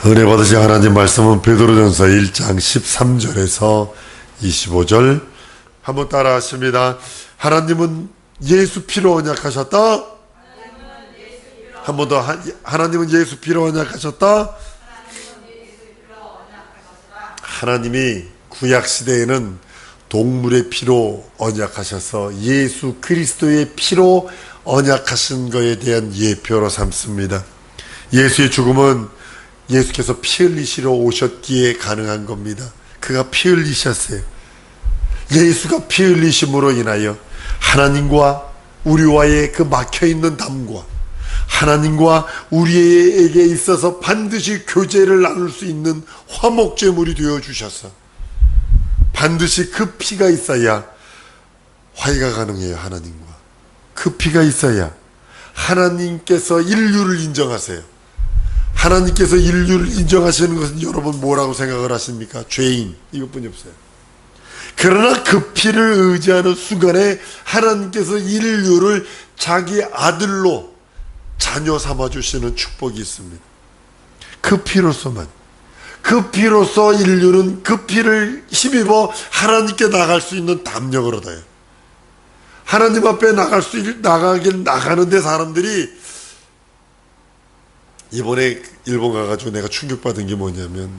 은혜 받으신 하나님 말씀은 베드로전서 1장 13절에서 25절 한번 따라 하십니다. 하나님은 예수 피로 언약하셨다. 한 번 더. 하나님은 예수 피로 언약하셨다. 하나님이 구약시대에는 동물의 피로 언약하셔서 예수 그리스도의 피로 언약하신 것에 대한 예표로 삼습니다. 예수의 죽음은 예수께서 피 흘리시러 오셨기에 가능한 겁니다. 그가 피 흘리셨어요. 예수가 피 흘리심으로 인하여 하나님과 우리와의 그 막혀있는 담과 하나님과 우리에게 있어서 반드시 교제를 나눌 수 있는 화목제물이 되어주셔서 반드시 그 피가 있어야 화해가 가능해요. 하나님과 그 피가 있어야 하나님께서 인류를 인정하세요. 하나님께서 인류를 인정하시는 것은 여러분 뭐라고 생각을 하십니까? 죄인, 이것뿐이 없어요. 그러나 그 피를 의지하는 순간에 하나님께서 인류를 자기 아들로 자녀 삼아주시는 축복이 있습니다. 그 피로서만, 그 피로서 인류는 그 피를 힘입어 하나님께 나갈 수 있는 담력을 얻어요. 하나님 앞에 나가는데 사람들이, 이번에 일본 가가지고 내가 충격받은 게 뭐냐면,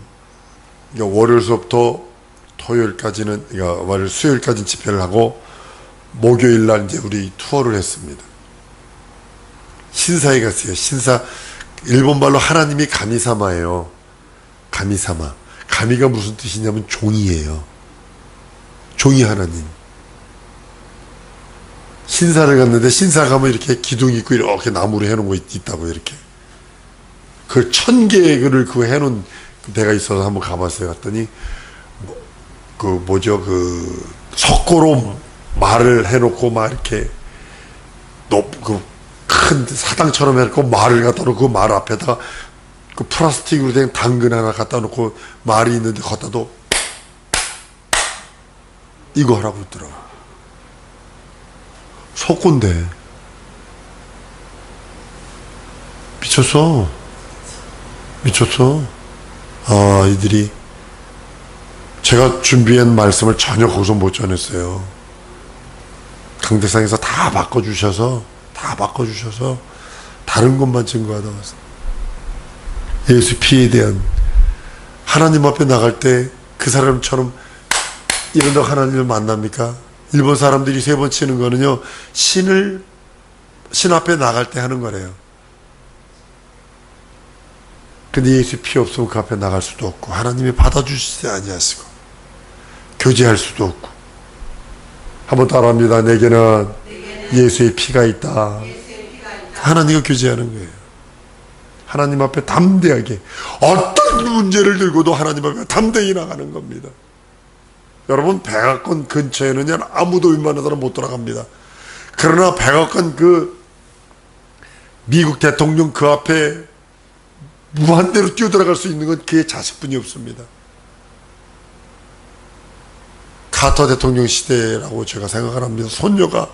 월요일 수업부터 토요일까지는, 월요일 수요일까지는 집회를 하고, 목요일날 이제 우리 투어를 했습니다. 신사에 갔어요. 신사, 일본말로 하나님이 가미사마예요. 가미사마. 가미가 무슨 뜻이냐면 종이에요. 종이 하나님. 신사를 갔는데, 신사 가면 이렇게 기둥 있고 이렇게 나무로 해놓은 거 있다고, 이렇게. 그 1000개를 그거 해놓은 데가 있어서 한번 가봤어요. 갔더니, 석고로 말을 해놓고 막 이렇게, 큰 사당처럼 해놓고 말을 갖다 놓고 그 말 앞에다가 그 플라스틱으로 된 당근 하나 갖다 놓고 말이 있는데 갖다도 이거 하라고 있더라고. 석고인데. 미쳤어. 이들이 제가 준비한 말씀을 전혀 거기서 못 전했어요. 강대상에서 다 바꿔주셔서 다른 것만 증거하다 왔어요. 예수 피에 대한, 하나님 앞에 나갈 때 그 사람처럼 이런다고 하나님을 만납니까? 일본 사람들이 3번 치는 거는요, 신 앞에 나갈 때 하는 거래요. 근데 예수 피 없으면 그 앞에 나갈 수도 없고, 하나님이 받아주시지 아니하시고, 교제할 수도 없고. 한번 따라합니다. 내게는 예수의 피가 있다. 하나님과 교제하는 거예요. 하나님 앞에 담대하게, 어떤 문제를 들고도 하나님 앞에 담대히 나가는 겁니다. 여러분, 백악관 근처에는 아무도 웬만한 사람 못 들어갑니다. 그러나 백악관 미국 대통령 그 앞에 무한대로 뛰어들어갈 수 있는 건 그의 자식뿐이 없습니다. 카터 대통령 시대라고 제가 생각을 합니다. 손녀가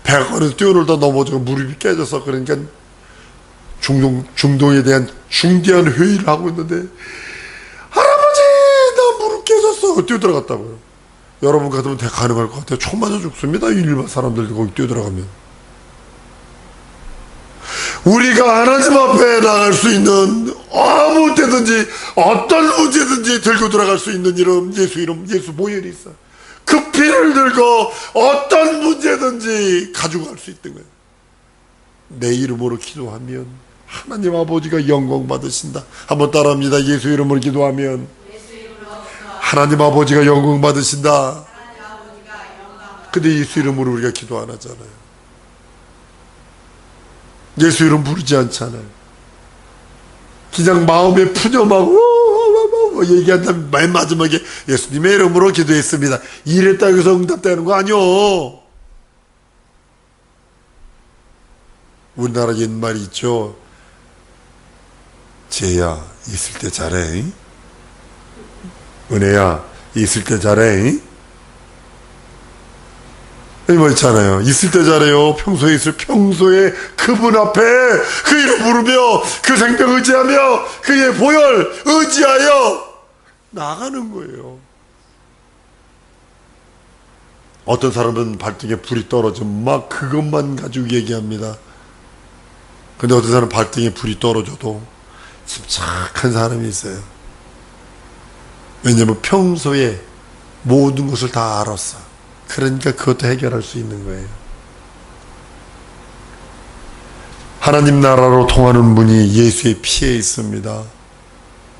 백악관에서 뛰어놀다 넘어져서 무릎이 깨져서, 그러니까 중동에 대한 중대한 회의를 하고 있는데, 할아버지 나 무릎 깨졌어 뛰어들어갔다고요. 여러분 같으면 가능할 것 같아요. 총 맞아 죽습니다. 일반 사람들도 거기 뛰어들어가면. 우리가 하나님 앞에 나갈 수 있는, 아무 때든지 어떤 문제든지 들고 들어갈 수 있는 이름, 예수 이름, 예수 보혈이 있어. 그 피를 들고 어떤 문제든지 가지고 갈 수 있던 거예요. 내 이름으로 기도하면 하나님 아버지가 영광 받으신다. 한번 따라합니다. 예수 이름으로 기도하면 하나님 아버지가 영광 받으신다. 근데 예수 이름으로 우리가 기도 안 하잖아요. 예수 이름 부르지 않잖아요. 그냥 마음에 푸념하고 얘기한다면 맨 마지막에 예수님의 이름으로 기도했습니다. 이랬다고 해서 응답되는 거 아니요. 우리나라 옛말이 있죠. 쟤야 있을 때 잘해. 은혜야 있을 때 잘해. 뭐 있잖아요. 있을 때 잘해요. 평소에 그분 앞에 그 이름 부르며 그 생명 의지하며 그의 보혈 의지하여 나가는 거예요. 어떤 사람은 발등에 불이 떨어지면 막 그것만 가지고 얘기합니다. 근데 어떤 사람은 발등에 불이 떨어져도 침착한 사람이 있어요. 왜냐면 평소에 모든 것을 다 알았어. 그러니까 그것도 해결할 수 있는 거예요. 하나님 나라로 통하는 문이 예수의 피에 있습니다.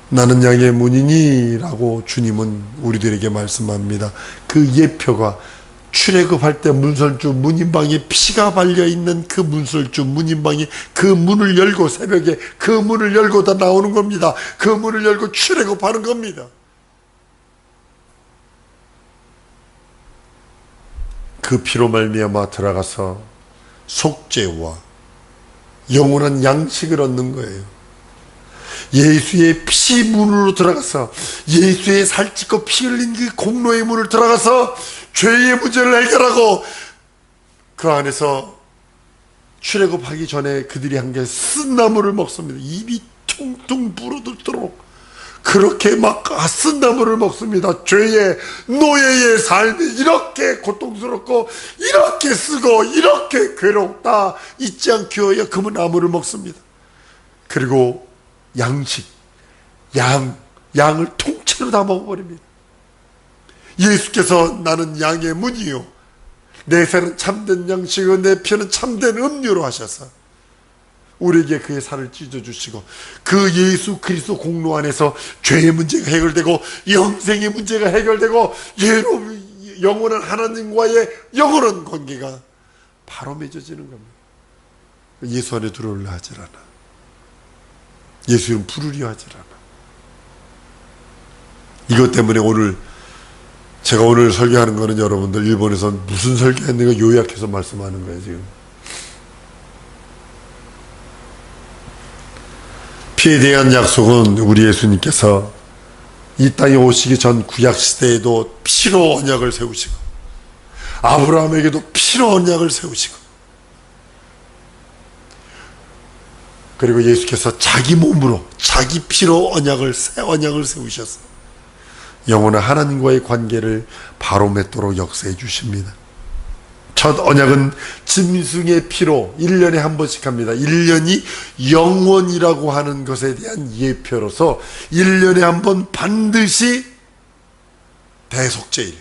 나는 양의 문이니 라고 주님은 우리들에게 말씀합니다. 그 예표가 출애굽할 때 문설주 문인방에 피가 발려있는 그 문설주 문인방이 그 문을 열고 새벽에 그 문을 열고 다 나오는 겁니다. 그 문을 열고 출애굽하는 겁니다. 그 피로 말미암아 들어가서 속죄와 영원한 양식을 얻는 거예요. 예수의 피 문으로 들어가서 예수의 살찌고 피 흘린 그 공로의 문을 들어가서 죄의 문제를 해결하고 그 안에서 출애굽하기 전에 그들이 한 게 쓴나물을 먹습니다. 입이 퉁퉁 불어들도록 그렇게 막 쓴나물을 먹습니다. 죄의 노예의 삶이 이렇게 고통스럽고 이렇게 쓰고 이렇게 괴롭다 잊지 않기 위하여 금은 나물을 먹습니다. 그리고 양식 양을 통째로 다 먹어버립니다. 예수께서 나는 양의 문이요 내 살은 참된 양식이요 내 피는 참된 음료로 하셔서 우리에게 그의 살을 찢어주시고 그 예수 그리스도 공로 안에서 죄의 문제가 해결되고 영생의 문제가 해결되고 영원한 하나님과의 영원한 관계가 바로 맺어지는 겁니다. 예수 안에 들어오려 하질 않아. 예수는 부르려 하질 않아. 이것 때문에 제가 오늘 설교하는 거는 여러분들 일본에서 무슨 설교했는가 요약해서 말씀하는 거예요. 지금 피에 대한 약속은 우리 예수님께서 이 땅에 오시기 전 구약시대에도 피로 언약을 세우시고 아브라함에게도 피로 언약을 세우시고 그리고 예수께서 자기 몸으로 자기 피로 새 언약을 세우셔서 영원한 하나님과의 관계를 바로 맺도록 역사해 주십니다. 첫 언약은 짐승의 피로 1년에 한 번씩 합니다. 1년이 영원이라고 하는 것에 대한 예표로서 1년에 한 번 반드시 대속죄일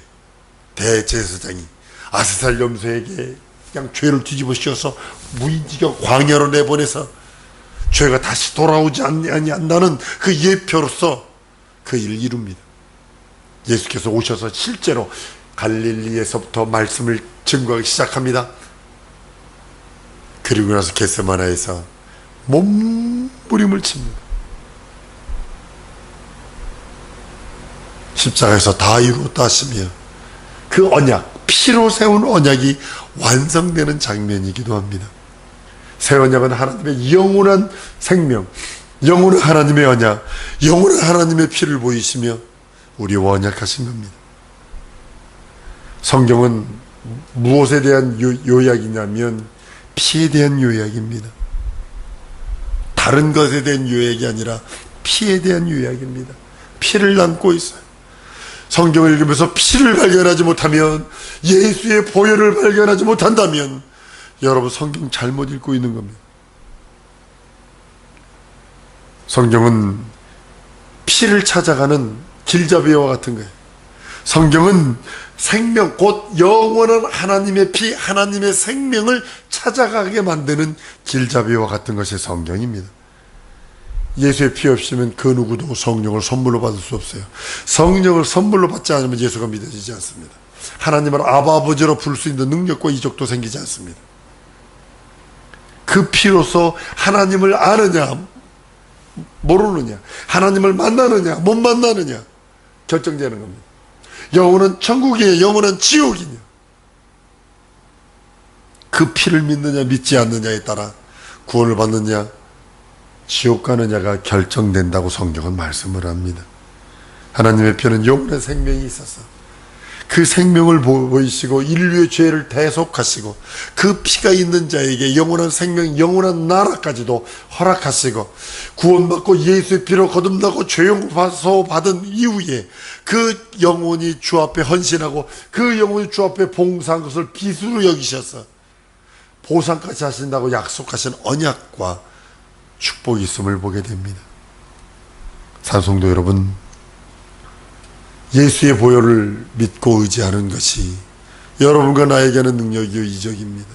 대제사장이 아스살 염소에게 그냥 죄를 뒤집어 씌워서 무인지경 광야로 내보내서 죄가 다시 돌아오지 않는다는 그 예표로서 그 일을 이룹니다. 예수께서 오셔서 실제로 갈릴리에서부터 말씀을 증거하기 시작합니다. 그리고 나서 겟세마나에서 몸부림을 칩니다. 십자가에서 다 이루었다 하시며 그 언약, 피로 세운 언약이 완성되는 장면이기도 합니다. 새 언약은 하나님의 영원한 생명, 영원한 하나님의 언약, 영원한 하나님의 피를 보이시며 우리와 언약하신 겁니다. 성경은 무엇에 대한 요약이냐면 피에 대한 요약입니다. 다른 것에 대한 요약이 아니라 피에 대한 요약입니다. 피를 담고 있어요. 성경을 읽으면서 피를 발견하지 못하면, 예수의 보혈을 발견하지 못한다면 여러분 성경 잘못 읽고 있는 겁니다. 성경은 피를 찾아가는 길잡이와 같은 거예요. 성경은 생명, 곧 영원한 하나님의 피, 하나님의 생명을 찾아가게 만드는 길잡이와 같은 것이 성경입니다. 예수의 피 없이면 그 누구도 성령을 선물로 받을 수 없어요. 성령을 선물로 받지 않으면 예수가 믿어지지 않습니다. 하나님을 아바 아버지로 부를 수 있는 능력과 이적도 생기지 않습니다. 그 피로서 하나님을 아느냐 모르느냐, 하나님을 만나느냐 못 만나느냐 결정되는 겁니다. 영혼은 천국이냐 영혼은 지옥이냐, 그 피를 믿느냐 믿지 않느냐에 따라 구원을 받느냐 지옥 가느냐가 결정된다고 성경은 말씀을 합니다. 하나님의 피는 영혼의 생명이 있어서 그 생명을 보이시고 인류의 죄를 대속하시고 그 피가 있는 자에게 영원한 생명, 영원한 나라까지도 허락하시고 구원받고 예수의 피로 거듭나고 죄용서 받은 이후에 그 영혼이 주 앞에 헌신하고 그 영혼이 주 앞에 봉사한 것을 비수로 여기셔서 보상까지 하신다고 약속하신 언약과 축복이 있음을 보게 됩니다. 산성도 여러분, 예수의 보혈을 믿고 의지하는 것이 여러분과 나에게는 능력이요 이적입니다.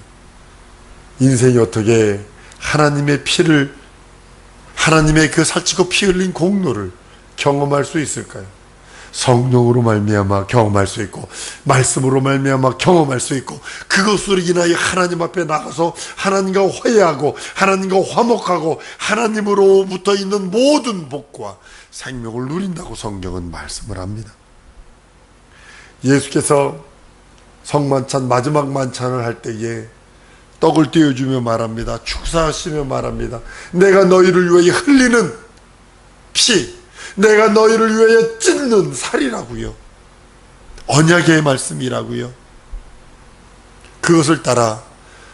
인생이 어떻게 하나님의 피를, 하나님의 그 살찌고 피 흘린 공로를 경험할 수 있을까요? 성령으로 말미암아 경험할 수 있고 말씀으로 말미암아 경험할 수 있고 그것으로 인하여 하나님 앞에 나가서 하나님과 화해하고 하나님과 화목하고 하나님으로부터 있는 모든 복과 생명을 누린다고 성경은 말씀을 합니다. 예수께서 성만찬 마지막 만찬을 할 때에 떡을 떼어주며 말합니다. 축사하시며 말합니다. 내가 너희를 위하여 흘리는 피, 내가 너희를 위하여 찢는 살이라고요. 언약의 말씀이라고요. 그것을 따라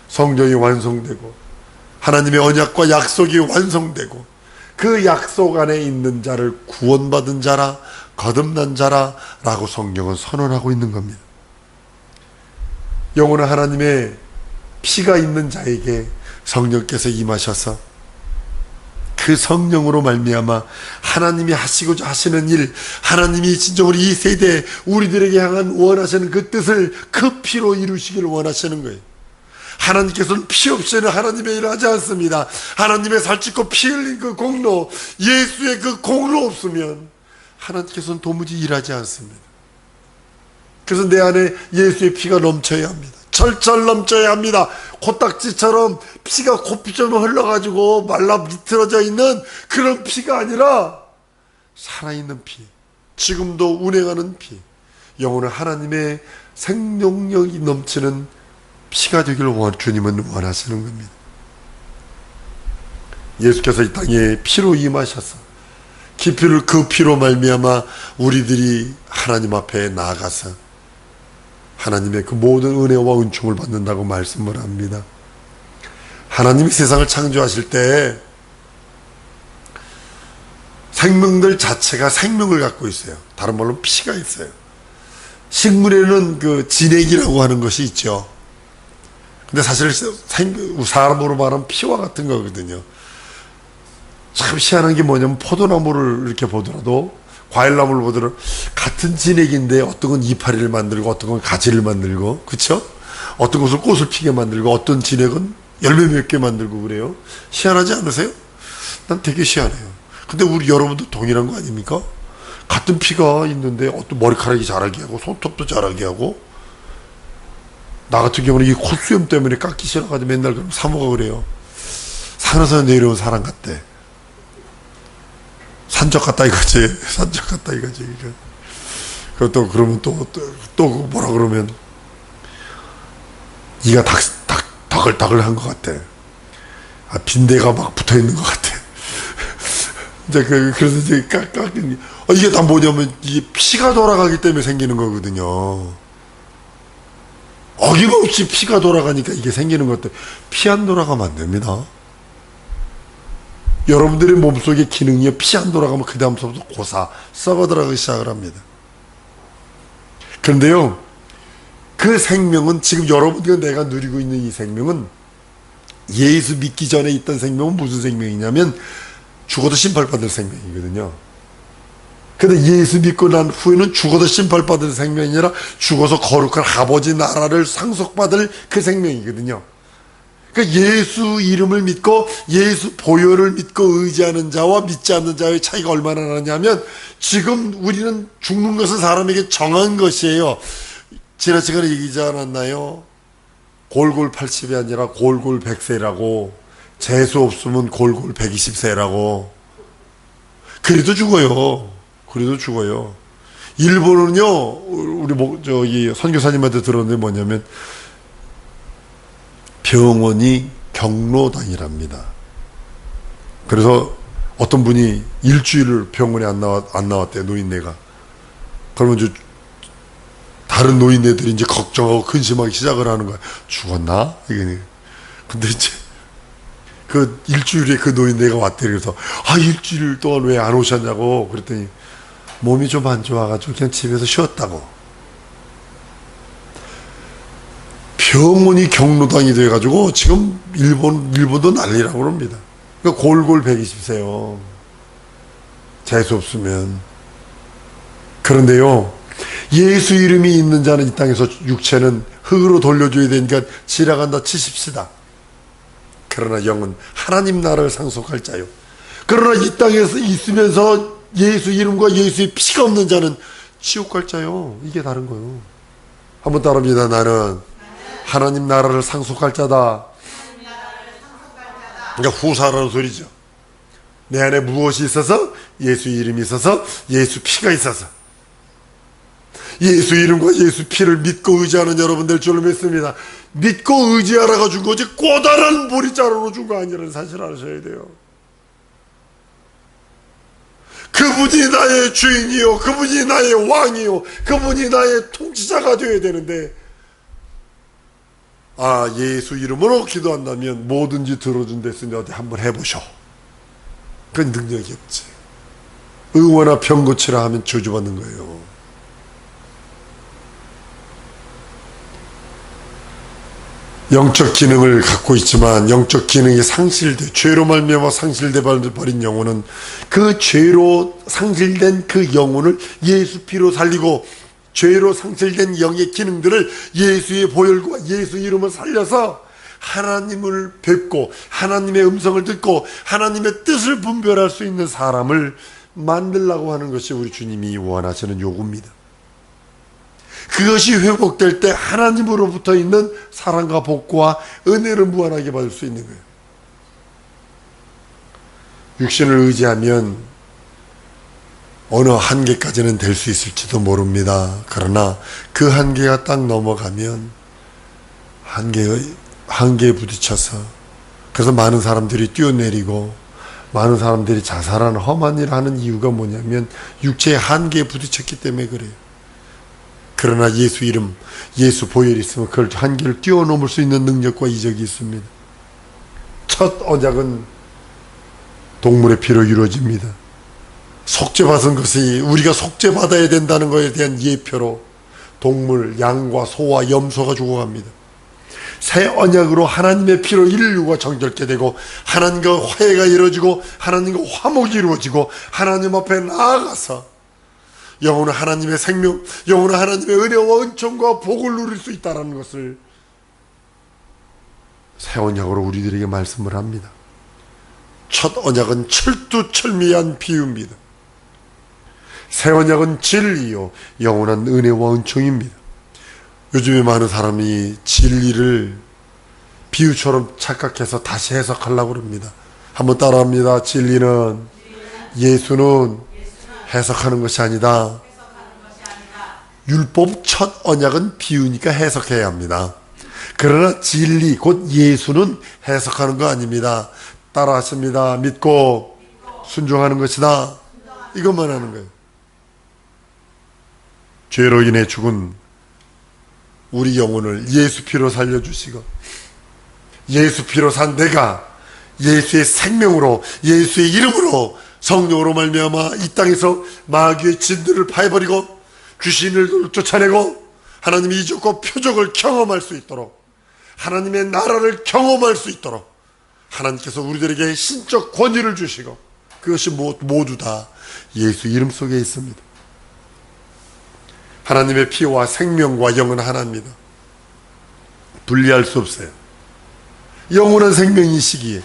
성경이 완성되고 하나님의 언약과 약속이 완성되고 그 약속 안에 있는 자를 구원받은 자라, 거듭난 자라라고 성경은 선언하고 있는 겁니다. 영원한 하나님의 피가 있는 자에게 성령께서 임하셔서 그 성령으로 말미암아 하나님이 하시고자 하시는 일, 하나님이 진정으로 이 세대에 우리들에게 향한 원하시는 그 뜻을 그 피로 이루시기를 원하시는 거예요. 하나님께서는 피 없이는 하나님의 일을 하지 않습니다. 하나님의 살찌고 피 흘린 그 공로, 예수의 그 공로 없으면 하나님께서는 도무지 일하지 않습니다. 그래서 내 안에 예수의 피가 넘쳐야 합니다. 철철 넘쳐야 합니다. 코딱지처럼 피가 코피처럼 흘러가지고 말라 비틀어져 있는 그런 피가 아니라 살아있는 피, 지금도 운행하는 피, 영혼은 하나님의 생명력이 넘치는 피가 되기를 주님은 원하시는 겁니다. 예수께서 이 땅에 피로 임하셔서 그 피로 말미암아 우리들이 하나님 앞에 나아가서 하나님의 그 모든 은혜와 은총을 받는다고 말씀을 합니다. 하나님이 세상을 창조하실 때 생명들 자체가 생명을 갖고 있어요. 다른 말로 피가 있어요. 식물에는 그 진액이라고 하는 것이 있죠. 근데 사실 사람으로 말하면 피와 같은 거거든요. 참 희한한 게 뭐냐면 포도나무를 이렇게 보더라도 과일나무를 보더라도 같은 진액인데 어떤 건 이파리를 만들고 어떤 건 가지를 만들고, 그쵸? 어떤 것을 꽃을 피게 만들고 어떤 진액은 열매 몇 개 만들고 그래요. 희한하지 않으세요? 난 되게 희한해요. 근데 우리 여러분도 동일한 거 아닙니까? 같은 피가 있는데 어떤 머리카락이 자라게 하고 손톱도 자라게 하고, 나 같은 경우는 이 콧수염 때문에 깎기 싫어가지고 맨날 그럼 사모가 그래요. 산에서 내려온 사람 같대. 산적 같다 이거지. 산적 같다 이거지. 그것도 그러면 또 뭐라 그러면 이가 다글다글한 것 같아. 아, 빈대가 막 붙어 있는 것 같아. 이제 그래서 이제 깎는 이게 다 뭐냐면 이게 피가 돌아가기 때문에 생기는 거거든요. 어김없이 피가 돌아가니까 이게 생기는 것들. 피 안 돌아가면 안 됩니다. 여러분들의 몸속의 기능이 피 안 돌아가면 그 다음부터 고사 썩어 들어가기 시작을 합니다. 그런데요, 그 생명은 지금 여러분과 내가 누리고 있는 이 생명은 예수 믿기 전에 있던 생명은 무슨 생명이냐면 죽어도 심판받을 생명이거든요. 근데 예수 믿고 난 후에는 죽어도 심판받을 생명이 아니라 죽어서 거룩한 아버지 나라를 상속받을 그 생명이거든요. 그러니까 예수 이름을 믿고 예수 보혈을 믿고 의지하는 자와 믿지 않는 자의 차이가 얼마나 나냐면, 지금 우리는 죽는 것은 사람에게 정한 것이에요. 지난 시간에 얘기하지 않았나요? 골골 80이 아니라 골골 100세라고, 재수 없으면 골골 120세라고. 그래도 죽어요. 그래도 죽어요. 일본은요, 우리 선교사님한테 들었는데 뭐냐면 병원이 경로당이랍니다. 그래서 어떤 분이 일주일을 병원에 안 나왔대요, 노인네가. 그러면 다른 노인네들이 이제 걱정하고 근심하기 시작을 하는 거야. 죽었나? 이게. 근데 이제 그 일주일에 그 노인네가 왔대. 그래서 일주일 동안 왜 안 오셨냐고 그랬더니 몸이 좀 안 좋아가지고 그냥 집에서 쉬었다고. 병원이 경로당이 돼가지고 지금 일본도 난리라고 그럽니다. 그러니까 골골 120세요. 재수 없으면. 그런데요, 예수 이름이 있는 자는 이 땅에서 육체는 흙으로 돌려줘야 되니까 지나간다 치십시다. 그러나 영은 하나님 나라를 상속할 자요. 그러나 이 땅에서 있으면서 예수 이름과 예수의 피가 없는 자는 지옥 갈 자요. 이게 다른 거요. 한번 따라합니다. 나는 하나님 나라를 상속할 자다. 그러니까 후사라는 소리죠. 내 안에 무엇이 있어서? 예수 이름이 있어서, 예수 피가 있어서. 예수 이름과 예수 피를 믿고 의지하는 여러분들 줄로 믿습니다. 믿고 의지하라고 준 거지 꼬다란 보리자루로 준 거 아니라는 사실을 아셔야 돼요. 그분이 나의 주인이요, 그분이 나의 왕이요, 그분이 나의 통치자가 되어야 되는데, 예수 이름으로 기도한다면 뭐든지 들어준댔으니 어디 한번 해보셔. 그건 능력이 없지. 의원아 병 고치라 하면 저주받는 거예요. 영적 기능을 갖고 있지만 영적 기능이 상실돼, 죄로 말미암아 상실돼 버린 영혼은 그 죄로 상실된 그 영혼을 예수 피로 살리고, 죄로 상실된 영의 기능들을 예수의 보혈과 예수 이름을 살려서 하나님을 뵙고 하나님의 음성을 듣고 하나님의 뜻을 분별할 수 있는 사람을 만들려고 하는 것이 우리 주님이 원하시는 요구입니다. 그것이 회복될 때 하나님으로부터 있는 사랑과 복과 은혜를 무한하게 받을 수 있는 거예요. 육신을 의지하면 어느 한계까지는 될 수 있을지도 모릅니다. 그러나 그 한계가 딱 넘어가면 한계에 부딪혀서, 그래서 많은 사람들이 뛰어내리고 많은 사람들이 자살하는 험한 일을 하는 이유가 뭐냐면 육체의 한계에 부딪혔기 때문에 그래요. 그러나 예수 이름, 예수 보혈이 있으면 그 한계를 뛰어넘을 수 있는 능력과 이적이 있습니다. 첫 언약은 동물의 피로 이루어집니다. 속죄받은 것이 우리가 속죄받아야 된다는 것에 대한 예표로 동물, 양과 소와 염소가 죽어갑니다. 새 언약으로 하나님의 피로 인류가 정결케 되고 하나님과 화해가 이루어지고 하나님과 화목이 이루어지고 하나님 앞에 나아가서 영혼은 하나님의 생명, 영혼은 하나님의 은혜와 은총과 복을 누릴 수 있다는 것을 새 언약으로 우리들에게 말씀을 합니다. 첫 언약은 철두철미한 비유입니다. 새 언약은 진리요, 영원한 은혜와 은총입니다. 요즘에 많은 사람이 진리를 비유처럼 착각해서 다시 해석하려고 합니다. 한번 따라합니다. 진리는, 예수는 해석하는 것이 아니다. 율법 첫 언약은 비유니까 해석해야 합니다. 그러나 진리, 곧 예수는 해석하는 거 아닙니다. 따라하십니다. 믿고 순종하는 것이다. 이것만 하는 거예요. 죄로 인해 죽은 우리 영혼을 예수 피로 살려주시고, 예수 피로 산 내가 예수의 생명으로, 예수의 이름으로, 성령으로 말미암아 이 땅에서 마귀의 진들을 파해버리고 귀신을 쫓아내고 하나님의 이적과 표적을 경험할 수 있도록, 하나님의 나라를 경험할 수 있도록 하나님께서 우리들에게 신적 권위를 주시고, 그것이 모두 다 예수 이름 속에 있습니다. 하나님의 피와 생명과 영은 하나입니다. 분리할 수 없어요. 영원한 생명이시기에,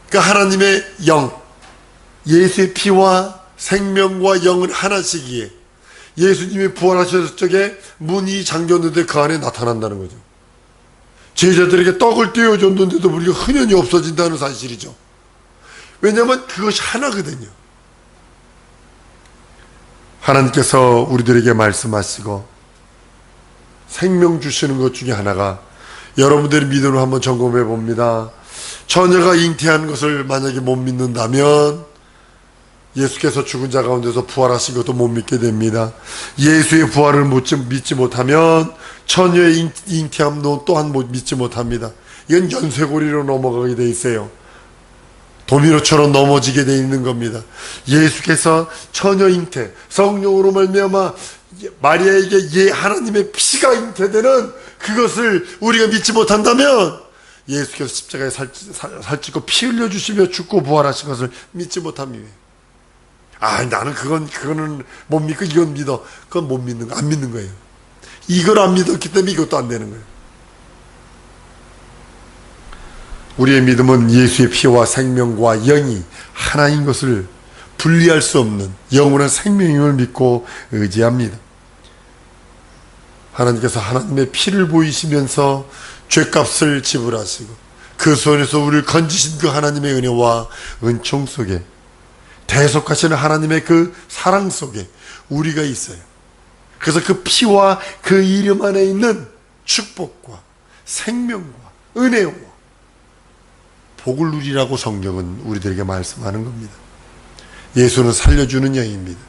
그러니까 하나님의 영, 예수의 피와 생명과 영은 하나시기에 예수님이 부활하셨을 적에 문이 잠겼는데 그 안에 나타난다는 거죠. 제자들에게 떡을 떼어줬는데도 우리가 흔연히 없어진다는 사실이죠. 왜냐하면 그것이 하나거든요. 하나님께서 우리들에게 말씀하시고 생명 주시는 것 중에 하나가, 여러분들의 믿음을 한번 점검해 봅니다. 처녀가 잉태한 것을 만약에 못 믿는다면 예수께서 죽은 자 가운데서 부활하신 것도 못 믿게 됩니다. 예수의 부활을 믿지 못하면 처녀의 잉태함도 또한 믿지 못합니다. 이건 연쇄고리로 넘어가게 돼 있어요. 도미노처럼 넘어지게 돼 있는 겁니다. 예수께서 처녀 잉태, 성령으로 말미암아 마리아에게 하나님의 피가 잉태되는 그것을 우리가 믿지 못한다면, 예수께서 십자가에 살찌고 피 흘려주시며 죽고 부활하신 것을 믿지 못합니다. 나는 그거는 못 믿고 이건 믿어. 그건 못 믿는 거, 안 믿는 거예요. 이걸 안 믿었기 때문에 이것도 안 되는 거예요. 우리의 믿음은 예수의 피와 생명과 영이 하나인 것을 분리할 수 없는 영원한 생명임을 믿고 의지합니다. 하나님께서 하나님의 피를 보이시면서 죄값을 지불하시고 그 손에서 우리를 건지신 그 하나님의 은혜와 은총 속에, 대속하시는 하나님의 그 사랑 속에 우리가 있어요. 그래서 그 피와 그 이름 안에 있는 축복과 생명과 은혜와 복을 누리라고 성경은 우리들에게 말씀하는 겁니다. 예수는 살려주는 영입니다.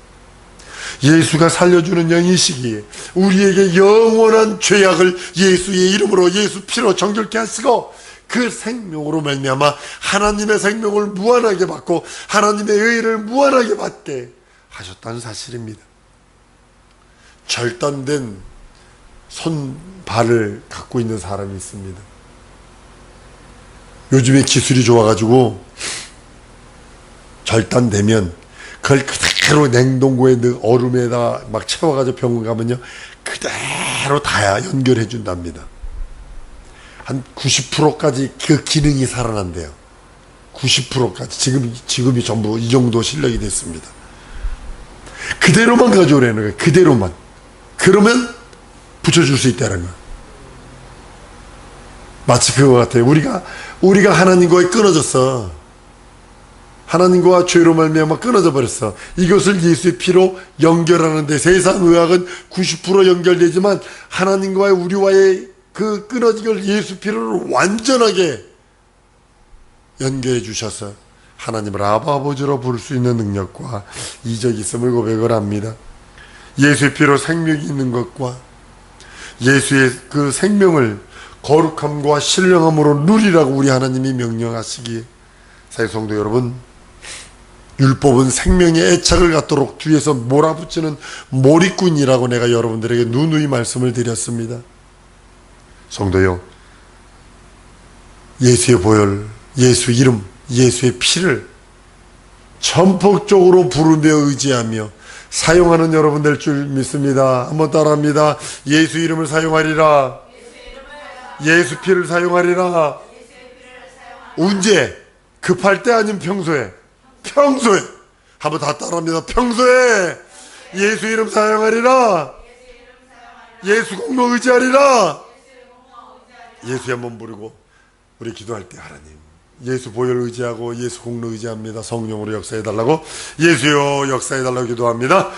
예수가 살려주는 영이시기에 우리에게 영원한 죄악을 예수의 이름으로, 예수 피로 정결케 하시고 그 생명으로 말미암아 하나님의 생명을 무한하게 받고 하나님의 의를 무한하게 받게 하셨다는 사실입니다. 절단된 손발을 갖고 있는 사람이 있습니다. 요즘에 기술이 좋아가지고 절단되면 그걸 그대로 냉동고에 얼음에다 막 채워가지고 병원 가면요, 그대로 다 연결해 준답니다. 한 90%까지 그 기능이 살아난대요. 90%까지. 지금이 전부 이 정도 실력이 됐습니다. 그대로만 가져오라는 거예요. 그대로만. 그러면 붙여줄 수 있다는 거예요. 마치 그거 같아요. 우리가 하나님과의 끊어졌어. 하나님과 죄로 말미암아 끊어져 버렸어. 이것을 예수의 피로 연결하는데, 세상 의학은 90% 연결되지만 하나님과의 우리와의 그 끊어진 걸 예수 피로 완전하게 연결해 주셔서 하나님을 아버지로 부를 수 있는 능력과 이적이 있음을 고백을 합니다. 예수의 피로 생명이 있는 것과 예수의 그 생명을 거룩함과 신령함으로 누리라고 우리 하나님이 명령하시기에, 사랑성도 여러분, 율법은 생명의 애착을 갖도록 뒤에서 몰아붙이는 몰입꾼이라고 내가 여러분들에게 누누이 말씀을 드렸습니다. 성도요, 예수의 보혈, 예수 이름, 예수의 피를 전폭적으로 부르며 의지하며 사용하는 여러분 될 줄 믿습니다. 한번 따라합니다. 예수 이름을 사용하리라. 예수 피를 사용하리라. 언제? 급할 때 아니면 평소에? 평소에. 한번 다 따라합니다. 평소에 예수 이름 사용하리라. 예수 공로 의지하리라. 예수 한번 부르고 우리 기도할 때, 하나님 예수 보혈 의지하고 예수 공로 의지합니다. 성령으로 역사해달라고, 예수여 역사해달라고 기도합니다.